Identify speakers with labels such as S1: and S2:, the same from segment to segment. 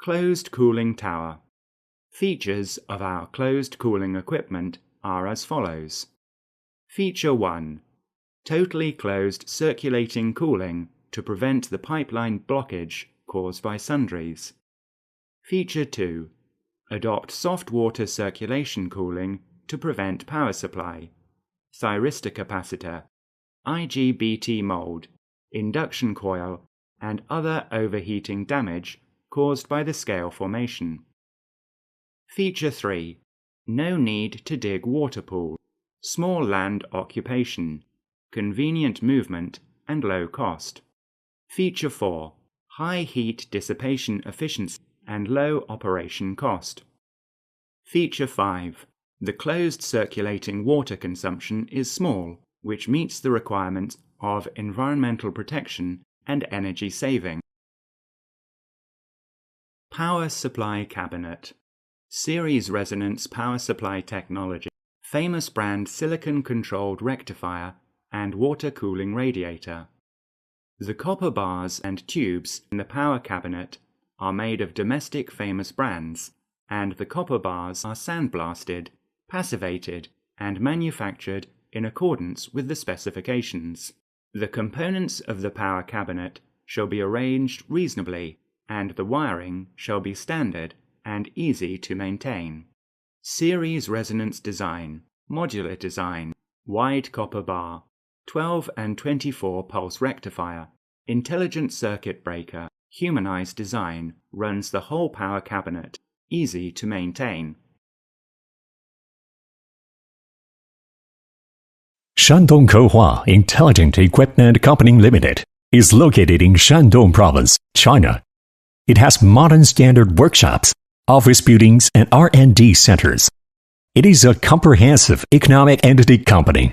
S1: Closed cooling tower. Features of our closed cooling equipment are as follows. Feature 1. Totally closed circulating cooling to prevent the pipeline blockage caused by sundries. Feature 2. Adopt soft water circulation cooling to prevent power supply, thyristor capacitor, IGBT mold, induction coil, and other overheating damage caused by the scale formation. Feature 3. No need to dig water pool, small land occupation, convenient movement, and low cost. Feature 4. High heat dissipation efficiency and low operation cost. Feature 5. The closed circulating water consumption is small, which meets the requirements of environmental protection and energy saving. Power supply cabinet. Series resonance power supply technology. Famous brand silicon-controlled rectifier and water cooling radiator. The copper bars and tubes in the power cabinet are made of domestic famous brands, and the copper bars are sandblasted, passivated, and manufactured in accordance with the specifications. The components of the power cabinet shall be arranged reasonably, and the wiring shall be standard and easy to maintain. Series resonance design, modular design, wide copper bar, 12 and 24 pulse rectifier, intelligent circuit breaker, humanized design runs the whole power cabinet, easy to maintain.
S2: Shandong Kehua Intelligent Equipment Company Limited is located in Shandong Province, China. It has modern standard workshops, office buildings, and R&D centers. It is a comprehensive economic entity company.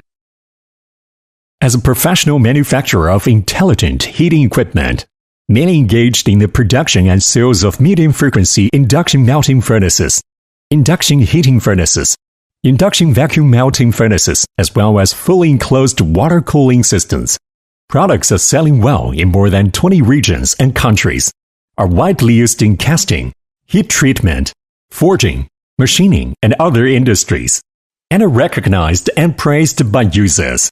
S2: As a professional manufacturer of intelligent heating equipment, mainly engaged in the production and sales of medium-frequency induction melting furnaces, induction heating furnaces, induction vacuum melting furnaces, as well as fully enclosed water cooling systems. Products are selling well in more than 20 regions and countries, are widely used in casting, heat treatment, forging, machining, and other industries, and are recognized and praised by users.